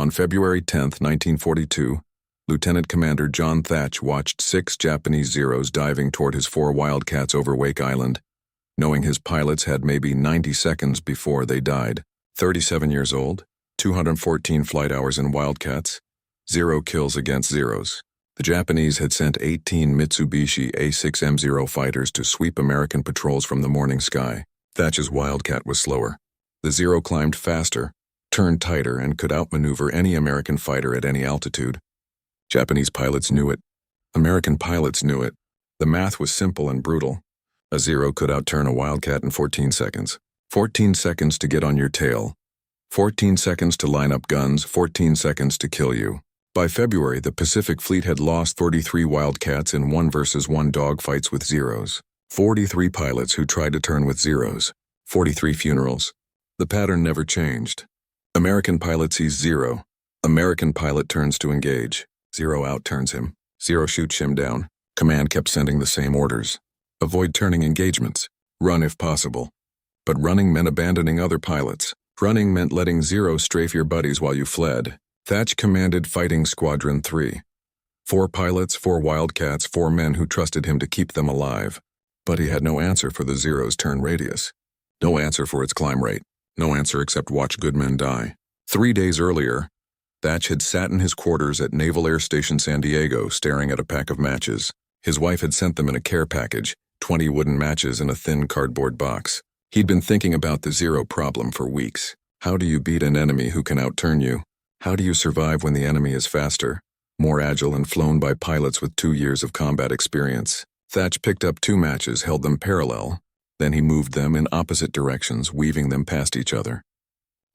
On February 10, 1942, Lieutenant Commander John Thach watched 6 Japanese Zeros diving toward his 4 Wildcats over Wake Island, knowing his pilots had maybe 90 seconds before they died. 37 years old, 214 flight hours in Wildcats, 0 kills against Zeros. The Japanese had sent 18 Mitsubishi A6M0 fighters to sweep American patrols from the morning sky. Thach's Wildcat was slower. The Zero climbed faster, turned tighter, and could outmaneuver any American fighter at any altitude. Japanese pilots knew it. American pilots knew it. The math was simple and brutal. A Zero could outturn a Wildcat in 14 seconds. 14 seconds to get on your tail. 14 seconds to line up guns, 14 seconds to kill you. By February, the Pacific Fleet had lost 33 Wildcats in 1-versus-1 dogfights with Zeros. 43 pilots who tried to turn with Zeros. 43 funerals. The pattern never changed. American pilot sees Zero. American pilot turns to engage. Zero outturns him. Zero shoots him down. Command kept sending the same orders. Avoid turning engagements. Run if possible. But running meant abandoning other pilots. Running meant letting Zero strafe your buddies while you fled. Thach commanded Fighting Squadron 3. 4 pilots, 4 Wildcats, 4 men who trusted him to keep them alive. But he had no answer for the Zero's turn radius. No answer for its climb rate. No answer except watch good men die. 3 days earlier, Thach had sat in his quarters at Naval Air Station San Diego staring at a pack of matches. His wife had sent them in a care package, 20 wooden matches in a thin cardboard box. He'd been thinking about the Zero problem for weeks. How do you beat an enemy who can outturn you? How do you survive when the enemy is faster, more agile, and flown by pilots with 2 years of combat experience? Thach picked up 2 matches, held them parallel, then he moved them in opposite directions, weaving them past each other.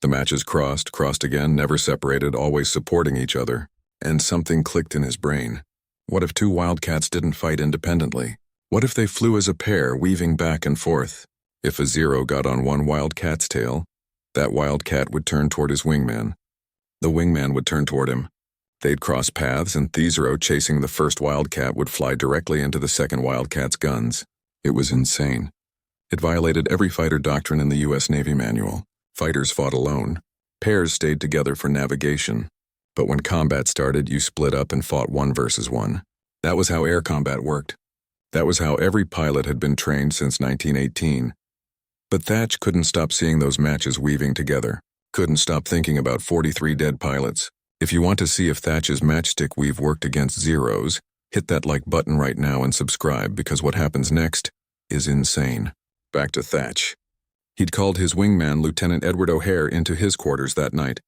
The matches crossed again, never separated, always supporting each other, and something clicked in his brain. What if 2 Wildcats didn't fight independently? What if they flew as a pair, weaving back and forth? If a Zero got on one Wildcat's tail, that Wildcat would turn toward his wingman. The wingman would turn toward him. They'd cross paths, and Zero, chasing the first Wildcat, would fly directly into the second Wildcat's guns. It was insane. It violated every fighter doctrine in the U.S. Navy manual. Fighters fought alone. Pairs stayed together for navigation. But when combat started, you split up and fought 1-versus-1. That was how air combat worked. That was how every pilot had been trained since 1918. But Thach couldn't stop seeing those matches weaving together. Couldn't stop thinking about 43 dead pilots. If you want to see if Thach's matchstick weave worked against Zeros, hit that like button right now and subscribe, because what happens next is insane. Back to Thach. He'd called his wingman, Lieutenant Edward O'Hare, into his quarters that night.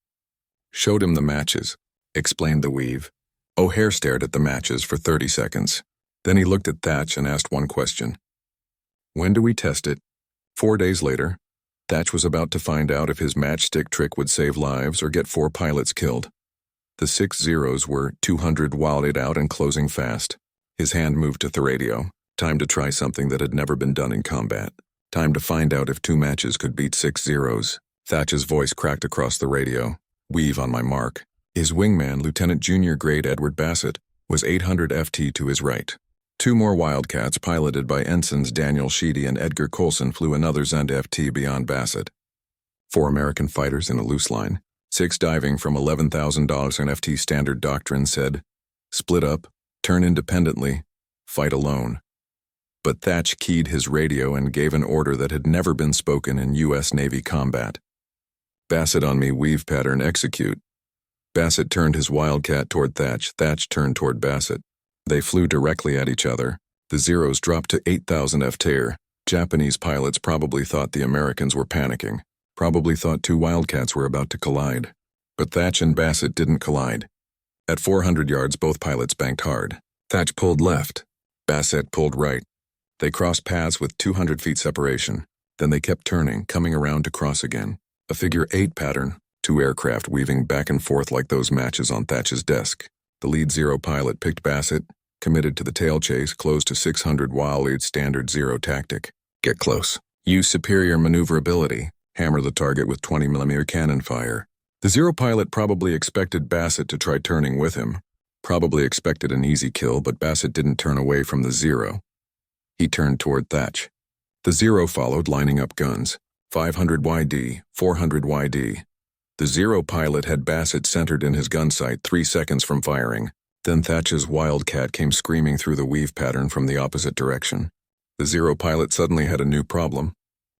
Showed him the matches. Explained the weave. O'Hare stared at the matches for 30 seconds. Then he looked at Thach and asked one question. When do we test it? 4 days later, Thach was about to find out if his matchstick trick would save lives or get 4 pilots killed. The 6 Zeros were 200 wilded out and closing fast. His hand moved to the radio. Time to try something that had never been done in combat. Time to find out if 2 matches could beat 6 Zeros. Thach's voice cracked across the radio. Weave on my mark. His wingman, Lieutenant Junior Grade Edward Bassett, was 800 FT to his right. 2 more Wildcats, piloted by Ensigns Daniel Sheedy and Edgar Colson, flew another Zund FT beyond Bassett. 4 American fighters in a loose line. 6 diving from $11,000 an FT standard doctrine said, split up, turn independently, fight alone. But Thach keyed his radio and gave an order that had never been spoken in U.S. Navy combat. Bassett on me, weave pattern, execute. Bassett turned his Wildcat toward Thach. Thach turned toward Bassett. They flew directly at each other. The Zeros dropped to 8,000 FT. Japanese pilots probably thought the Americans were panicking. Probably thought 2 Wildcats were about to collide. But Thach and Bassett didn't collide. At 400 yards, both pilots banked hard. Thach pulled left. Bassett pulled right. They crossed paths with 200 feet separation. Then they kept turning, coming around to cross again. A figure 8 pattern, 2 aircraft weaving back and forth like those matches on Thach's desk. The lead Zero pilot picked Bassett, committed to the tail chase, close to 600 while lead standard Zero tactic. Get close. Use superior maneuverability. Hammer the target with 20mm cannon fire. The Zero pilot probably expected Bassett to try turning with him. Probably expected an easy kill, but Bassett didn't turn away from the Zero. He turned toward Thach. The Zero followed, lining up guns. 500 YD, 400 YD. The Zero pilot had Bassett centered in his gun sight 3 seconds from firing. Then Thach's Wildcat came screaming through the weave pattern from the opposite direction. The Zero pilot suddenly had a new problem.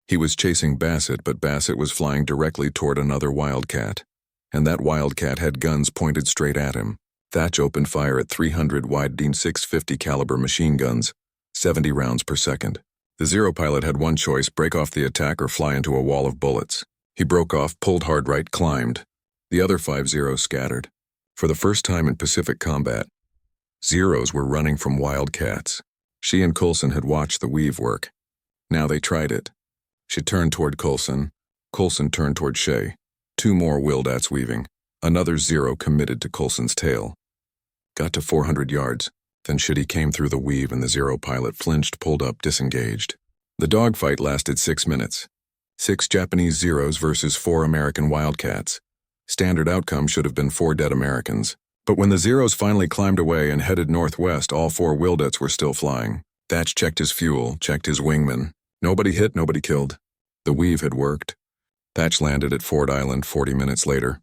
He was chasing Bassett, but Bassett was flying directly toward another Wildcat. And that Wildcat had guns pointed straight at him. Thach opened fire at 300 Wide-Dean 650 caliber machine guns, 70 rounds per second. The Zero pilot had one choice: break off the attack or fly into a wall of bullets. He broke off, pulled hard right, climbed. The other 5 Zeros scattered. For the first time in Pacific combat, Zeros were running from Wildcats. She and Coulson had watched the weave work. Now they tried it. She turned toward Coulson. Coulson turned toward Shay. 2 more Wildats weaving. Another Zero committed to Coulson's tail. Got to 400 yards. Then Shitty came through the weave and the Zero pilot flinched, pulled up, disengaged. The dogfight lasted 6 minutes. 6 Japanese Zeros versus 4 American Wildcats. Standard outcome should have been 4 dead Americans. But when the Zeros finally climbed away and headed northwest, all 4 Wildats were still flying. Thach checked his fuel, checked his wingman. Nobody hit, nobody killed. The weave had worked. Thach landed at Ford Island 40 minutes later.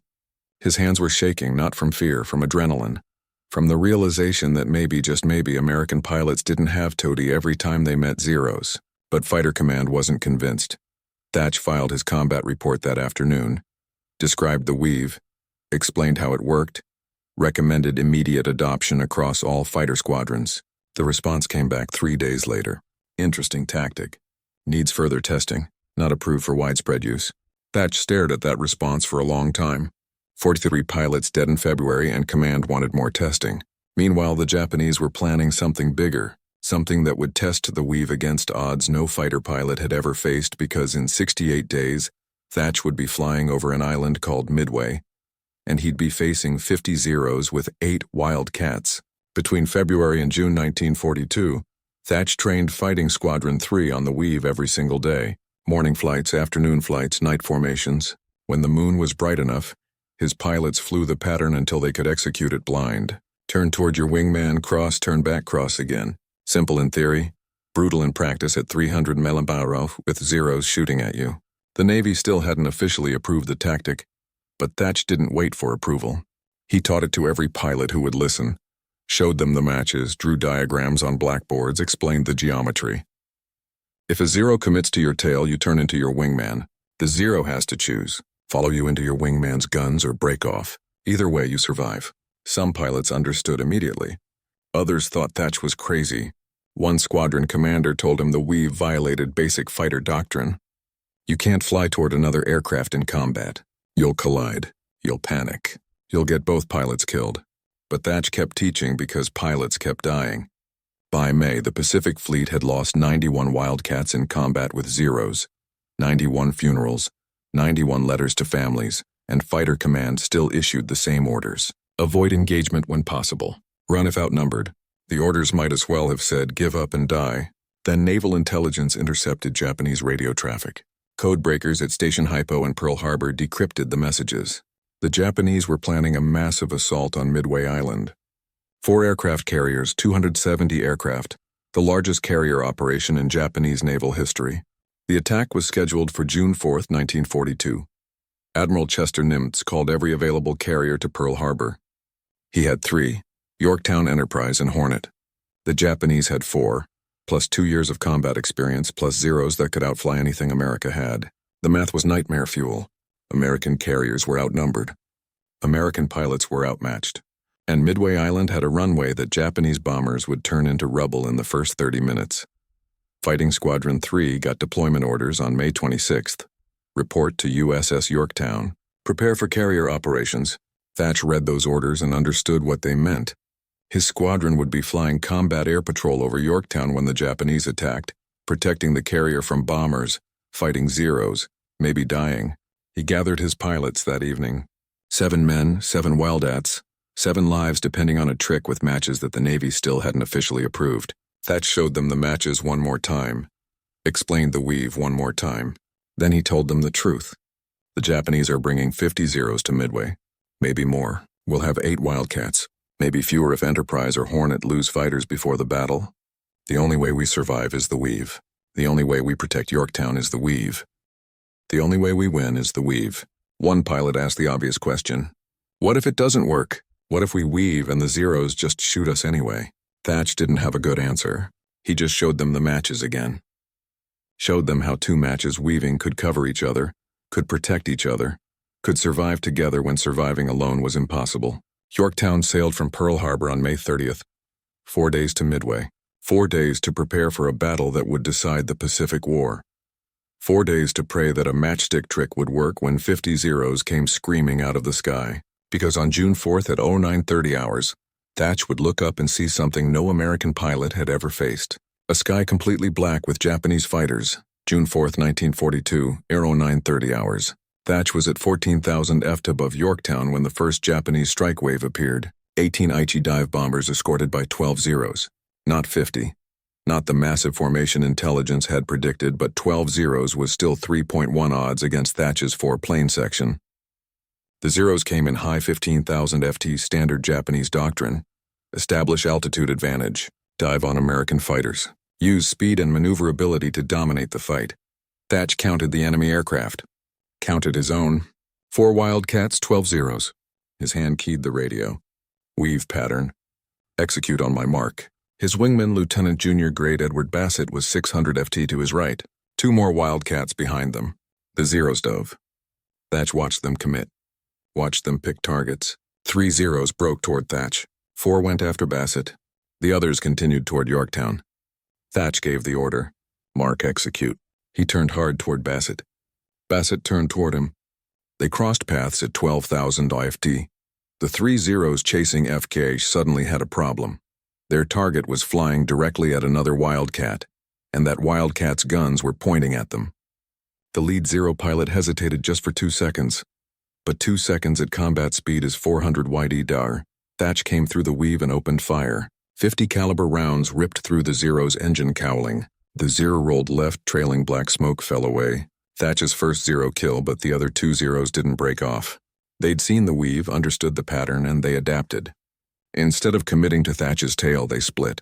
His hands were shaking, not from fear, from adrenaline. From the realization that maybe, just maybe, American pilots didn't have Toady every time they met Zeros. But Fighter Command wasn't convinced. Thach filed his combat report that afternoon, described the weave, explained how it worked, recommended immediate adoption across all fighter squadrons. The response came back 3 days later. Interesting tactic. Needs further testing. Not approved for widespread use. Thach stared at that response for a long time. 43 pilots dead in February, and Command wanted more testing. Meanwhile, the Japanese were planning something bigger, something that would test the weave against odds no fighter pilot had ever faced, because in 68 days, Thach would be flying over an island called Midway, and he'd be facing 50 Zeros with 8 Wildcats. Between February and June 1942, Thach trained Fighting Squadron 3 on the weave every single day. Morning flights, afternoon flights, night formations. When the moon was bright enough, his pilots flew the pattern until they could execute it blind. Turn toward your wingman, cross, turn back, cross again. Simple in theory, brutal in practice at 300 mph with Zeros shooting at you. The Navy still hadn't officially approved the tactic, but Thach didn't wait for approval. He taught it to every pilot who would listen, showed them the matches, drew diagrams on blackboards, explained the geometry. If a Zero commits to your tail, you turn into your wingman. The Zero has to choose: follow you into your wingman's guns or break off. Either way, you survive. Some pilots understood immediately. Others thought Thach was crazy. One squadron commander told him the weave violated basic fighter doctrine. You can't fly toward another aircraft in combat. You'll collide. You'll panic. You'll get both pilots killed. But Thach kept teaching because pilots kept dying. By May, the Pacific Fleet had lost 91 Wildcats in combat with Zeros, 91 funerals, 91 letters to families, and Fighter Command still issued the same orders. Avoid engagement when possible. Run if outnumbered. The orders might as well have said, give up and die. Then Naval Intelligence intercepted Japanese radio traffic. Code breakers at Station Hypo and Pearl Harbor decrypted the messages. The Japanese were planning a massive assault on Midway Island. 4 aircraft carriers, 270 aircraft, the largest carrier operation in Japanese naval history. The attack was scheduled for June 4, 1942. Admiral Chester Nimitz called every available carrier to Pearl Harbor. He had 3, Yorktown, Enterprise, and Hornet. The Japanese had 4, plus 2 years of combat experience, plus Zeros that could outfly anything America had. The math was nightmare fuel. American carriers were outnumbered. American pilots were outmatched. And Midway Island had a runway that Japanese bombers would turn into rubble in the first 30 minutes. Fighting Squadron 3 got deployment orders on May 26th. Report to USS Yorktown. Prepare for carrier operations. Thach read those orders and understood what they meant. His squadron would be flying combat air patrol over Yorktown when the Japanese attacked, protecting the carrier from bombers, fighting Zeros, maybe dying. He gathered his pilots that evening. 7 men, 7 Wildats, 7 lives depending on a trick with matches that the Navy still hadn't officially approved. Thach showed them the matches one more time, explained the weave one more time. Then he told them the truth. The Japanese are bringing 50 Zeros to Midway. Maybe more. We'll have 8 Wildcats. Maybe fewer if Enterprise or Hornet lose fighters before the battle. The only way we survive is the weave. The only way we protect Yorktown is the weave. The only way we win is the weave. One pilot asked the obvious question. What if it doesn't work? What if we weave and the zeros just shoot us anyway? Thach didn't have a good answer. He just showed them the matches again. Showed them how two matches weaving could cover each other, could protect each other, could survive together when surviving alone was impossible. Yorktown sailed from Pearl Harbor on May 30th. 4 days to Midway. 4 days to prepare for a battle that would decide the Pacific War. 4 days to pray that a matchstick trick would work when 50 zeros came screaming out of the sky. Because on June 4th at 0930 hours, Thach would look up and see something no American pilot had ever faced. A sky completely black with Japanese fighters. June 4th, 1942, 0930 hours. Thach was at 14,000 ft above Yorktown when the first Japanese strike wave appeared. 18 Aichi dive bombers escorted by 12 zeros. Not 50. Not the massive formation intelligence had predicted, but 12 zeros was still 3.1 odds against Thach's 4-plane section. The zeros came in high 15,000 ft standard Japanese doctrine. Establish altitude advantage. Dive on American fighters. Use speed and maneuverability to dominate the fight. Thach counted the enemy aircraft. Counted his own. 4 Wildcats, 12 zeros. His hand keyed the radio. Weave pattern. Execute on my mark. His wingman, Lieutenant Junior Grade Edward Bassett, was 600 ft to his right. 2 more Wildcats behind them. The zeros dove. Thach watched them commit. Watched them pick targets. 3 zeros broke toward Thach. 4 went after Bassett. The others continued toward Yorktown. Thach gave the order. Mark, execute. He turned hard toward Bassett. Bassett turned toward him. They crossed paths at 12,000 IFT. The 3 zeros chasing FK suddenly had a problem. Their target was flying directly at another Wildcat, and that Wildcat's guns were pointing at them. The lead zero pilot hesitated just for 2 seconds. But 2 seconds at combat speed is 400 YD dar. Thach came through the weave and opened fire. 50 caliber rounds ripped through the zero's engine cowling. The zero rolled left, trailing black smoke fell away. Thach's first zero kill, but the other 2 zeros didn't break off. They'd seen the weave, understood the pattern, and they adapted. Instead of committing to Thach's tail, they split.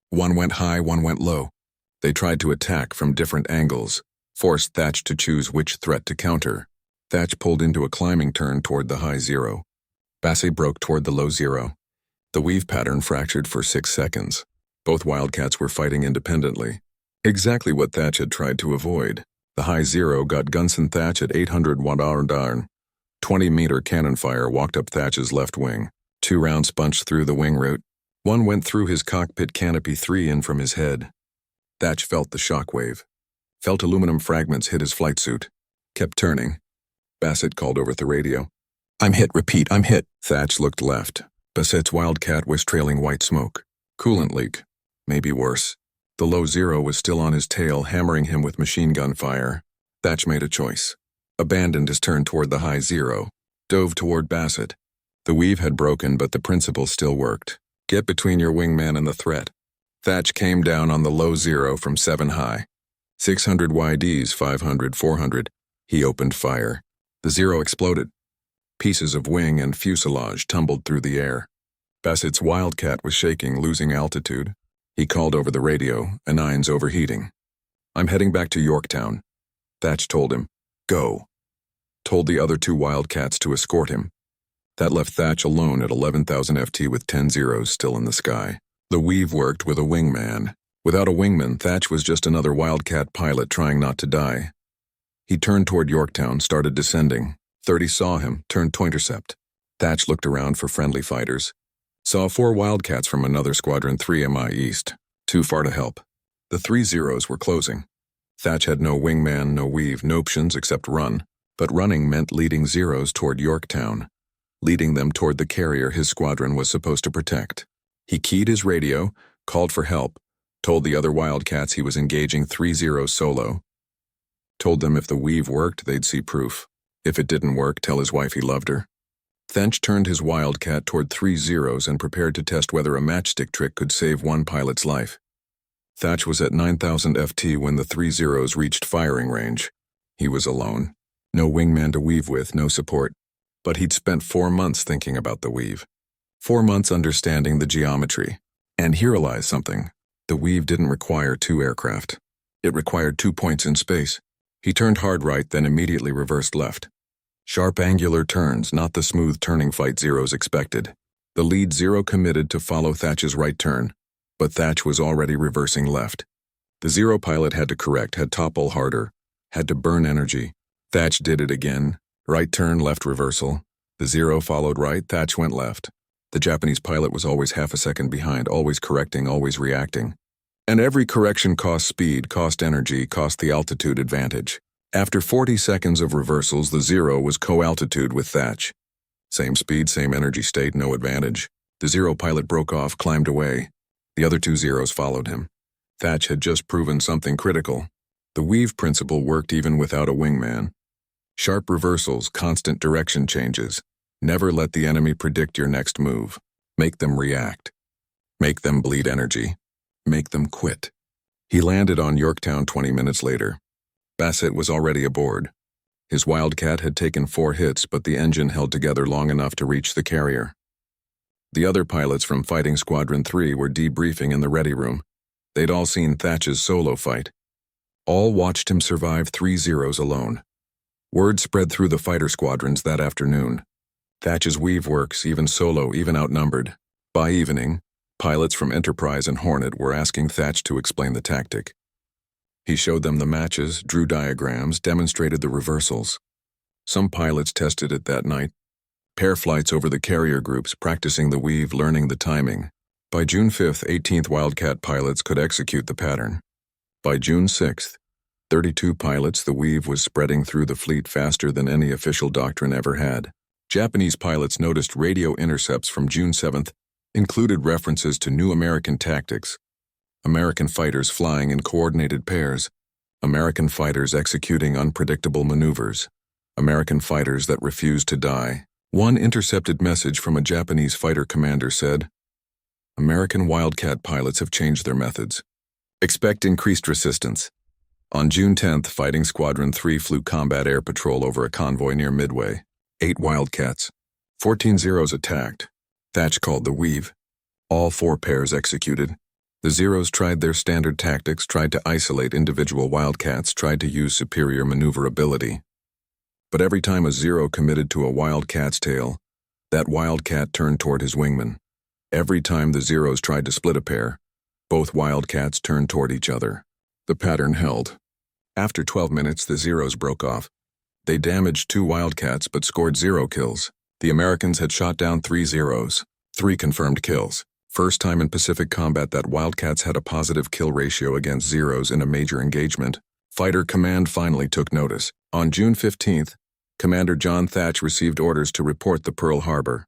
One went high, one went low. They tried to attack from different angles, forced Thach to choose which threat to counter. Thach pulled into a climbing turn toward the high zero. Bassett broke toward the low zero. The weave pattern fractured for 6 seconds. Both Wildcats were fighting independently. Exactly what Thach had tried to avoid. The high zero got Gunson Thach at 800 Wadarn. 20-meter cannon fire walked up Thach's left wing. 2 rounds punched through the wing root. 1 went through his cockpit canopy, 3 in from his head. Thach felt the shock wave. Felt aluminum fragments hit his flight suit. Kept turning. Bassett called over the radio. I'm hit, repeat, I'm hit. Thach looked left. Bassett's Wildcat was trailing white smoke. Coolant leak. Maybe worse. The low zero was still on his tail, hammering him with machine gun fire. Thach made a choice. Abandoned his turn toward the high zero. Dove toward Bassett. The weave had broken, but the principle still worked. Get between your wingman and the threat. Thach came down on the low zero from 7 high. 600 YDs, 500, 400. He opened fire. The zero exploded. Pieces of wing and fuselage tumbled through the air. Bassett's Wildcat was shaking, losing altitude. He called over the radio, A9's overheating. I'm heading back to Yorktown. Thach told him, go. Told the other 2 Wildcats to escort him. That left Thach alone at 11,000 FT with 10 zeros still in the sky. The weave worked with a wingman. Without a wingman, Thach was just another Wildcat pilot trying not to die. He turned toward Yorktown, started descending. 30 saw him, turned to intercept. Thach looked around for friendly fighters. Saw 4 Wildcats from another squadron, 3 MI East. Too far to help. The 3 zeros were closing. Thach had no wingman, no weave, no options except run. But running meant leading zeros toward Yorktown. Leading them toward the carrier his squadron was supposed to protect. He keyed his radio, called for help, told the other Wildcats he was engaging 3 zeros solo. Told them if the weave worked, they'd see proof. If it didn't work, tell his wife he loved her. Thach turned his Wildcat toward 3 zeros and prepared to test whether a matchstick trick could save one pilot's life. Thach was at 9,000 FT when the 3 zeros reached firing range. He was alone. No wingman to weave with, no support. But he'd spent 4 months thinking about the weave. 4 months understanding the geometry. And he realized something. The weave didn't require 2 aircraft. It required 2 points in space. He turned hard right, then immediately reversed left. Sharp angular turns, not the smooth turning fight Zeros expected. The lead Zero committed to follow Thach's right turn, but Thach was already reversing left. The Zero pilot had to correct, had topple harder, had to burn energy. Thach did it again. Right turn, left reversal. The Zero followed right, Thach went left. The Japanese pilot was always half a second behind, always correcting, always reacting. And every correction cost speed, cost energy, cost the altitude advantage. After 40 seconds of reversals, the Zero was co-altitude with Thach. Same speed, same energy state, no advantage. The Zero pilot broke off, climbed away. The other two Zeros followed him. Thach had just proven something critical. The Weave principle worked even without a wingman. Sharp reversals, constant direction changes. Never let the enemy predict your next move. Make them react. Make them bleed energy. Make them quit. He landed on Yorktown 20 minutes later. Bassett was already aboard. His Wildcat had taken 4 hits, but the engine held together long enough to reach the carrier. The other pilots from Fighting Squadron 3 were debriefing in the ready room. They'd all seen Thach's solo fight. All watched him survive 3 Zeros alone. Word spread through the fighter squadrons that afternoon. Thach's Weave works, even solo, even outnumbered. By evening, pilots from Enterprise and Hornet were asking Thach to explain the tactic. He showed them the matches, drew diagrams, demonstrated the reversals. Some pilots tested it that night. Pair flights over the carrier groups, practicing the Weave, learning the timing. By June 5th, 18th Wildcat pilots could execute the pattern. By June 6th, 32 pilots, the Weave was spreading through the fleet faster than any official doctrine ever had. Japanese pilots noticed radio intercepts from June 7th included references to new American tactics. American fighters flying in coordinated pairs. American fighters executing unpredictable maneuvers. American fighters that refused to die. One intercepted message from a Japanese fighter commander said, "American Wildcat pilots have changed their methods. Expect increased resistance." On June 10th, Fighting Squadron 3 flew combat air patrol over a convoy near Midway. 8 Wildcats. 14 Zeros attacked. Thach called the Weave. All 4 pairs executed. The Zeros tried their standard tactics, tried to isolate individual Wildcats, tried to use superior maneuverability. But every time a Zero committed to a Wildcat's tail, that Wildcat turned toward his wingman. Every time the Zeros tried to split a pair, both Wildcats turned toward each other. The pattern held. After 12 minutes, the Zeros broke off. They damaged 2 Wildcats but scored 0 kills. The Americans had shot down 3 Zeros, 3 confirmed kills. First time in Pacific combat that Wildcats had a positive kill ratio against Zeros in a major engagement. Fighter Command finally took notice. On June 15th, Commander John Thach received orders to report to Pearl Harbor.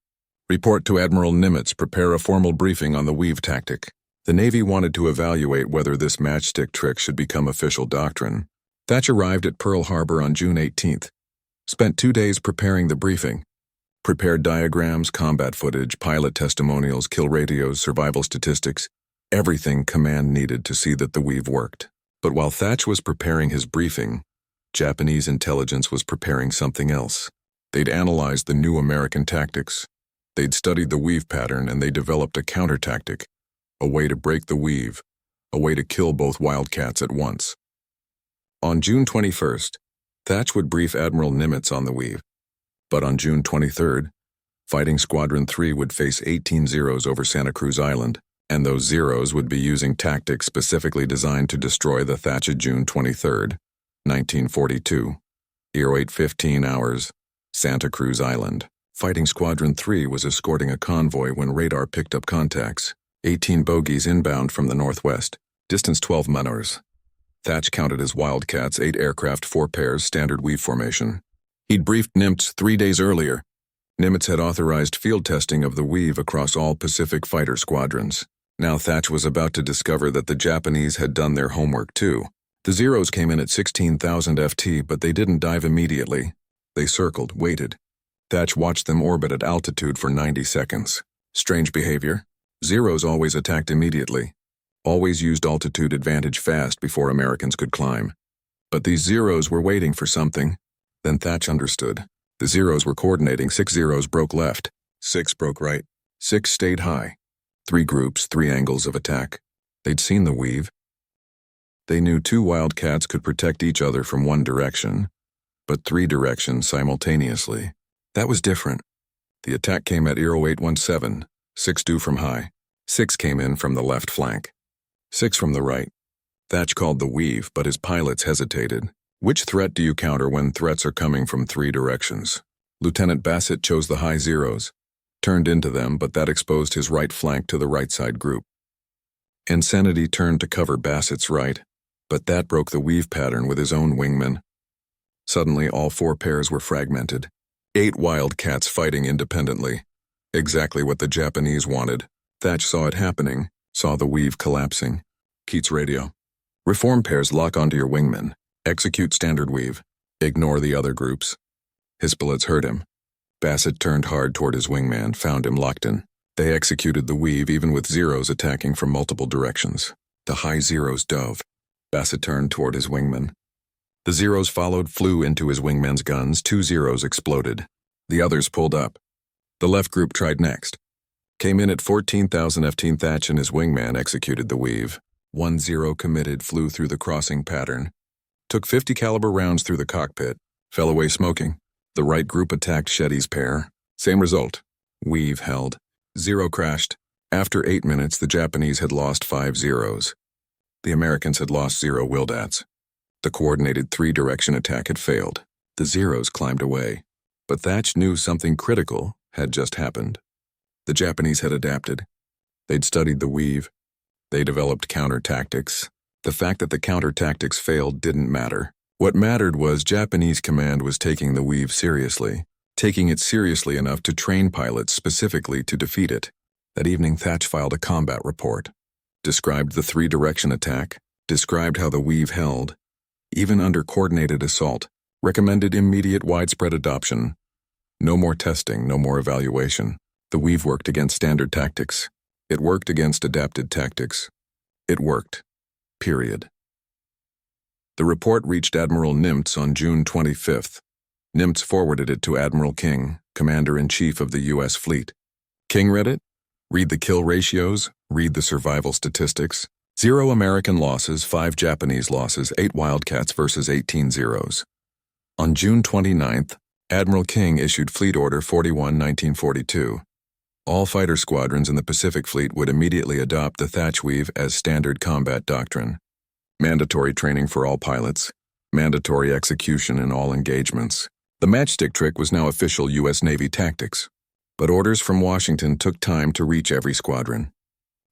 Report to Admiral Nimitz, prepare a formal briefing on the Weave tactic. The Navy wanted to evaluate whether this matchstick trick should become official doctrine. Thach arrived at Pearl Harbor on June 18th. Spent 2 days preparing the briefing. Prepared diagrams, combat footage, pilot testimonials, kill radios, survival statistics, everything command needed to see that the Weave worked. But while Thach was preparing his briefing, Japanese intelligence was preparing something else. They'd analyzed the new American tactics. They'd studied the Weave pattern and they developed a counter-tactic, a way to break the Weave, a way to kill both Wildcats at once. On June 21st, Thach would brief Admiral Nimitz on the Weave. But on June 23rd, Fighting Squadron 3 would face 18 Zeros over Santa Cruz Island, and those Zeros would be using tactics specifically designed to destroy the Thach of June 23rd, 1942. 08:15 hours, Santa Cruz Island. Fighting Squadron 3 was escorting a convoy when radar picked up contacts. 18 bogies inbound from the northwest, distance 12 manors. Thach counted his Wildcats, 8 aircraft, 4 pairs, standard Weave formation. He'd briefed Nimitz 3 days earlier. Nimitz had authorized field testing of the Weave across all Pacific fighter squadrons. Now Thach was about to discover that the Japanese had done their homework too. The Zeros came in at 16,000 FT, but they didn't dive immediately. They circled, waited. Thach watched them orbit at altitude for 90 seconds. Strange behavior. Zeros always attacked immediately. Always used altitude advantage fast before Americans could climb. But these Zeros were waiting for something. Then Thach understood. The Zeros were coordinating. 6 Zeros broke left. 6 broke right. 6 stayed high. 3 groups, 3 angles of attack. They'd seen the Weave. They knew 2 Wildcats could protect each other from one direction. but 3 directions simultaneously. That was different. The attack came at 0817, 6 due from high. 6 came in from the left flank. 6 from the right. Thach called the weave, but his pilots hesitated. Which threat do you counter when threats are coming from 3 directions? Lieutenant Bassett chose the high zeros, turned into them, but that exposed his right flank to the right side group. Insanity turned to cover Bassett's right, but that broke the weave pattern with his own wingmen. Suddenly, all 4 pairs were fragmented. 8 wildcats fighting independently. Exactly what the Japanese wanted. Thach saw it happening, saw the weave collapsing. Keats radio. Reform pairs lock onto your wingmen. Execute standard weave. Ignore the other groups. His bullets hurt him. Bassett turned hard toward his wingman, found him locked in. They executed the weave even with zeros attacking from multiple directions. The high zeros dove. Bassett turned toward his wingman. The zeros followed, flew into his wingman's guns. 2 zeros exploded. The others pulled up. The left group tried next. Came in at 14,000 F-10 Thach and his wingman executed the weave. 1 zero committed, flew through the crossing pattern. Took 50 caliber rounds through the cockpit. Fell away smoking. The right group attacked Shetty's pair. Same result. Weave held. 0 crashed. After 8 minutes, the Japanese had lost 5 zeros. The Americans had lost 0 Wildats. The coordinated 3-direction attack had failed. The zeros climbed away. But Thach knew something critical had just happened. The Japanese had adapted. They'd studied the weave. They developed counter-tactics. The fact that the counter-tactics failed didn't matter. What mattered was Japanese command was taking the weave seriously, taking it seriously enough to train pilots specifically to defeat it. That evening, Thach filed a combat report, described the 3-direction attack, described how the weave held, even under coordinated assault, recommended immediate widespread adoption. No more testing, no more evaluation. The weave worked against standard tactics. It worked against adapted tactics. It worked. Period. The report reached Admiral Nimitz on June 25th. Nimitz forwarded it to Admiral King, Commander-in-Chief of the U.S. Fleet. King read it. Read the kill ratios, read the survival statistics. 0 American losses, 5 Japanese losses, 8 Wildcats versus 18 zeros. On June 29th, Admiral King issued Fleet Order 41-1942. All fighter squadrons in the Pacific Fleet would immediately adopt the Thach Weave as standard combat doctrine. Mandatory training for all pilots. Mandatory execution in all engagements. The matchstick trick was now official U.S. Navy tactics. But orders from Washington took time to reach every squadron.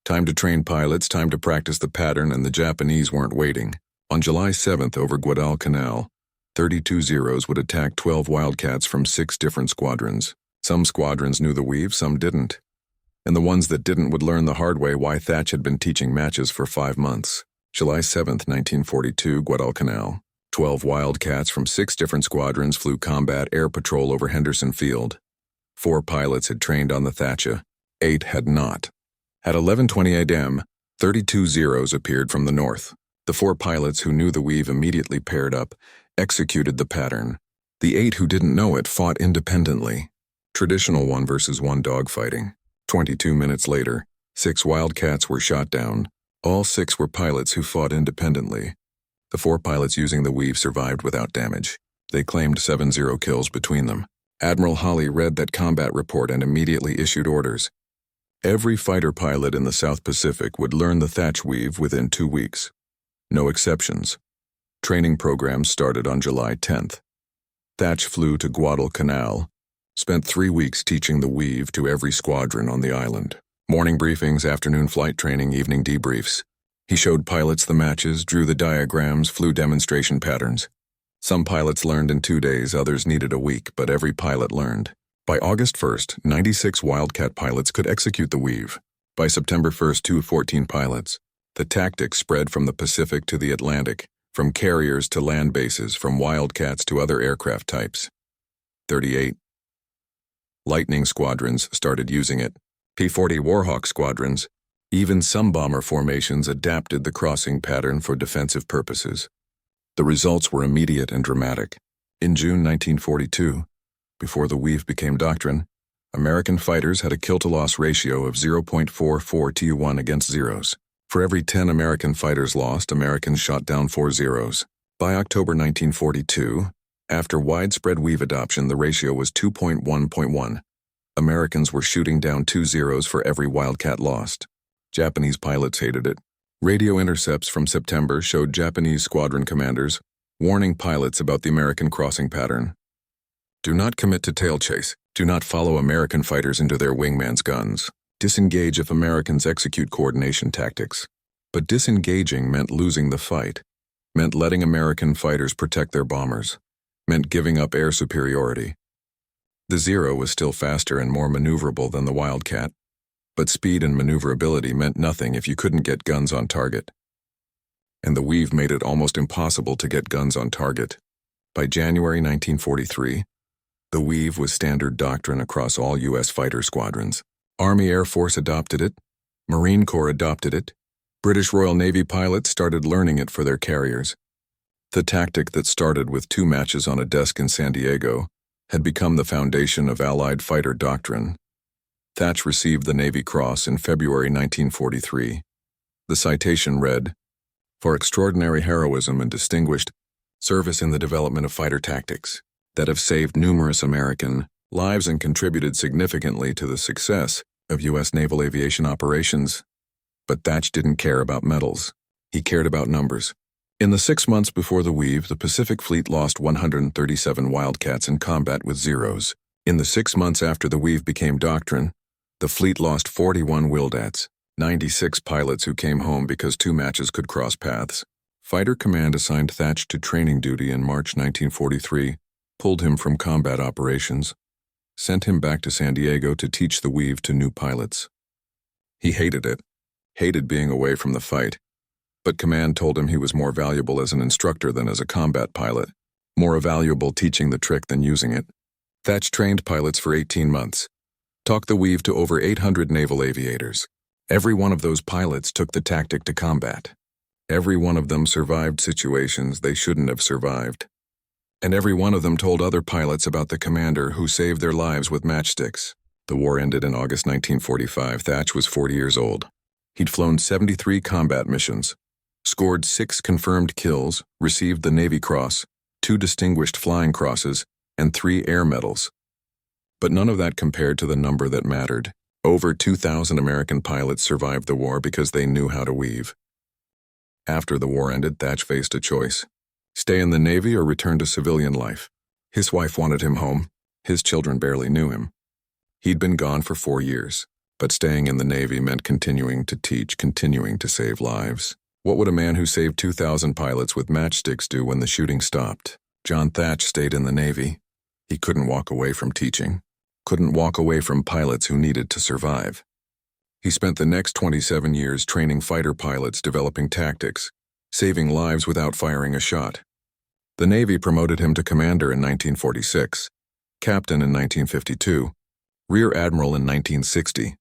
Time to train pilots, time to practice the pattern, and the Japanese weren't waiting. On July 7th over Guadalcanal, 32 zeros would attack 12 Wildcats from 6 different squadrons. Some squadrons knew the weave, some didn't. And the ones that didn't would learn the hard way why Thach had been teaching matches for 5 months. July 7th, 1942, Guadalcanal. 12 Wildcats from 6 different squadrons flew combat air patrol over Henderson Field. 4 pilots had trained on the Thach. 8 had not. At 11:20 a.m., 32 zeros appeared from the north. The 4 pilots who knew the weave immediately paired up, executed the pattern. The 8 who didn't know it fought independently. Traditional 1 versus 1 dogfighting. 22 minutes later, 6 Wildcats were shot down. All 6 were pilots who fought independently. The 4 pilots using the weave survived without damage. They claimed 7-0 kills between them. Admiral Hawley read that combat report and immediately issued orders. Every fighter pilot in the South Pacific would learn the Thach Weave within 2 weeks. No exceptions. Training programs started on July 10th. Thach flew to Guadalcanal, spent 3 weeks teaching the weave to every squadron on the island. Morning briefings, afternoon flight training, evening debriefs. He showed pilots the matches, drew the diagrams, flew demonstration patterns. Some pilots learned in 2 days, others needed a week, but every pilot learned. By August 1st, 96 Wildcat pilots could execute the weave. By September 1st, 214 pilots. The tactics spread from the Pacific to the Atlantic, from carriers to land bases, from Wildcats to other aircraft types. 38. Lightning squadrons started using it. P-40 Warhawk squadrons. Even some bomber formations adapted the crossing pattern for defensive purposes. The results were immediate and dramatic. In June 1942, before the weave became doctrine, American fighters had a kill-to-loss ratio of 0.44 to 1 against zeros. For every 10 American fighters lost, Americans shot down 4 zeros. By October 1942, After widespread Weave adoption, the ratio was 2.1.1. Americans were shooting down 2 zeros for every Wildcat lost. Japanese pilots hated it. Radio intercepts from September showed Japanese squadron commanders warning pilots about the American crossing pattern. Do not commit to tail chase. Do not follow American fighters into their wingman's guns. Disengage if Americans execute coordination tactics. But disengaging meant losing the fight, meant letting American fighters protect their bombers, meant giving up air superiority. The Zero was still faster and more maneuverable than the Wildcat, but speed and maneuverability meant nothing if you couldn't get guns on target. And the Weave made it almost impossible to get guns on target. By January 1943, the Weave was standard doctrine across all U.S. fighter squadrons. Army Air Force adopted it, Marine Corps adopted it, British Royal Navy pilots started learning it for their carriers. The tactic that started with 2 matches on a desk in San Diego had become the foundation of Allied fighter doctrine. Thach received the Navy Cross in February 1943. The citation read, "For extraordinary heroism and distinguished service in the development of fighter tactics that have saved numerous American lives and contributed significantly to the success of U.S. naval aviation operations." But Thach didn't care about medals. He cared about numbers. In the 6 months before the Weave, the Pacific Fleet lost 137 Wildcats in combat with Zeros. In the 6 months after the Weave became doctrine, the fleet lost 41 Wildats, 96 pilots who came home because 2 matches could cross paths. Fighter Command assigned Thach to training duty in March 1943, pulled him from combat operations, sent him back to San Diego to teach the Weave to new pilots. He hated it, hated being away from the fight, but Command told him he was more valuable as an instructor than as a combat pilot, more valuable teaching the trick than using it. Thach trained pilots for 18 months, taught the Weave to over 800 naval aviators. Every one of those pilots took the tactic to combat. Every one of them survived situations they shouldn't have survived. And every one of them told other pilots about the commander who saved their lives with matchsticks. The war ended in August 1945. Thach was 40 years old. He'd flown 73 combat missions, scored 6 confirmed kills, received the Navy Cross, 2 Distinguished Flying Crosses, and 3 Air Medals. But none of that compared to the number that mattered. Over 2,000 American pilots survived the war because they knew how to weave. After the war ended, Thach faced a choice: stay in the Navy or return to civilian life. His wife wanted him home. His children barely knew him. He'd been gone for 4 years, but staying in the Navy meant continuing to teach, continuing to save lives. What would a man who saved 2,000 pilots with matchsticks do when the shooting stopped? John Thach stayed in the Navy. He couldn't walk away from teaching, couldn't walk away from pilots who needed to survive. He spent the next 27 years training fighter pilots, developing tactics, saving lives without firing a shot. The Navy promoted him to commander in 1946, captain in 1952, rear admiral in 1960.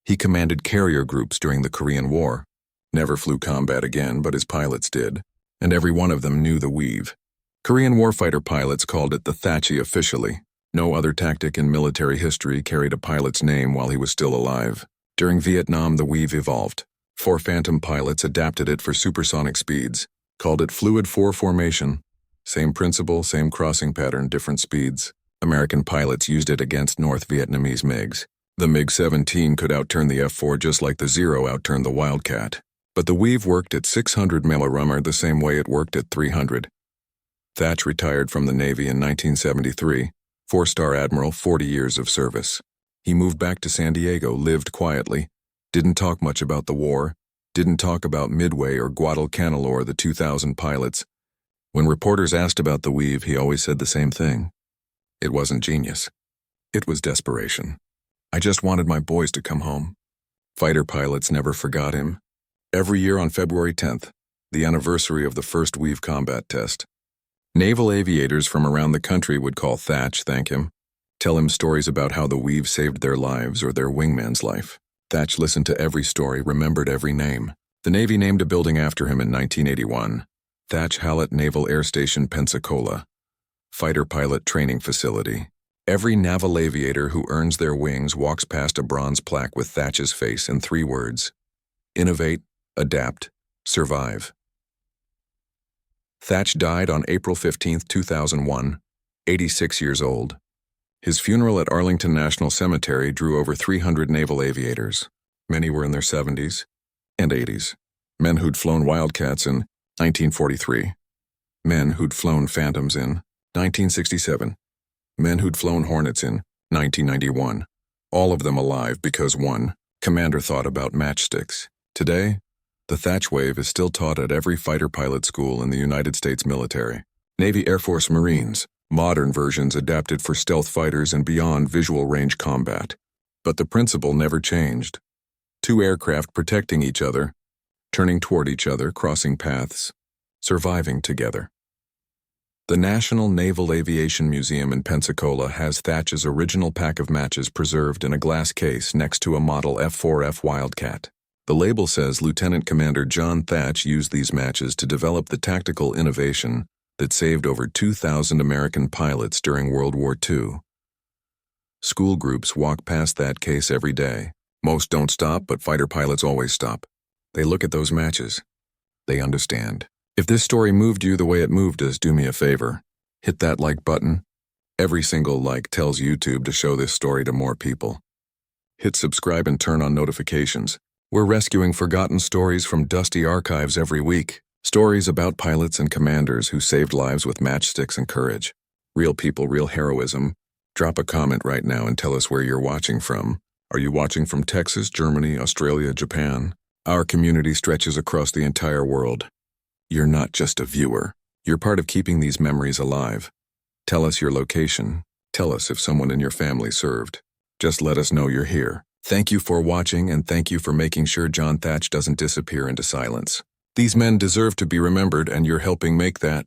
He commanded carrier groups during the Korean War, never flew combat again, but his pilots did, and every one of them knew the Weave. Korean warfighter pilots called it the Thachie officially. No other tactic in military history carried a pilot's name while he was still alive. During Vietnam, the Weave evolved. 4 Phantom pilots adapted it for supersonic speeds, called it Fluid 4 formation. Same principle, same crossing pattern, different speeds. American pilots used it against North Vietnamese MiGs. The MiG-17 could outturn the F-4 just like the Zero outturned the Wildcat. But the Weave worked at 600 millirumor the same way it worked at 300. Thach retired from the Navy in 1973, 4-star admiral, 40 years of service. He moved back to San Diego, lived quietly, didn't talk much about the war, didn't talk about Midway or Guadalcanal or the 2,000 pilots. When reporters asked about the Weave, he always said the same thing. It wasn't genius. It was desperation. I just wanted my boys to come home. Fighter pilots never forgot him. Every year on February 10th, the anniversary of the first Weave combat test, naval aviators from around the country would call Thach, thank him, tell him stories about how the Weave saved their lives or their wingman's life. Thach listened to every story, remembered every name. The Navy named a building after him in 1981, Thach Hallett Naval Air Station, Pensacola, fighter pilot training facility. Every naval aviator who earns their wings walks past a bronze plaque with Thach's face and 3 words: innovate, adapt, survive. Thach died on April 15, 2001, 86 years old. His funeral at Arlington National Cemetery drew over 300 naval aviators. Many were in their 70s and 80s. Men who'd flown Wildcats in 1943. Men who'd flown Phantoms in 1967. Men who'd flown Hornets in 1991. All of them alive because one commander thought about matchsticks. Today, the Thach Wave is still taught at every fighter pilot school in the United States military. Navy, Air Force, Marines, modern versions adapted for stealth fighters and beyond visual range combat. But the principle never changed. Two aircraft protecting each other, turning toward each other, crossing paths, surviving together. The National Naval Aviation Museum in Pensacola has Thach's original pack of matches preserved in a glass case next to a model F-4F Wildcat. The label says Lieutenant Commander John Thach used these matches to develop the tactical innovation that saved over 2,000 American pilots during World War II. School groups walk past that case every day. Most don't stop, but fighter pilots always stop. They look at those matches. They understand. If this story moved you the way it moved us, do me a favor. Hit that like button. Every single like tells YouTube to show this story to more people. Hit subscribe and turn on notifications. We're rescuing forgotten stories from dusty archives every week. Stories about pilots and commanders who saved lives with matchsticks and courage. Real people, real heroism. Drop a comment right now and tell us where you're watching from. Are you watching from Texas, Germany, Australia, Japan? Our community stretches across the entire world. You're not just a viewer. You're part of keeping these memories alive. Tell us your location. Tell us if someone in your family served. Just let us know you're here. Thank you for watching, and thank you for making sure John Thach doesn't disappear into silence. These men deserve to be remembered, and you're helping make that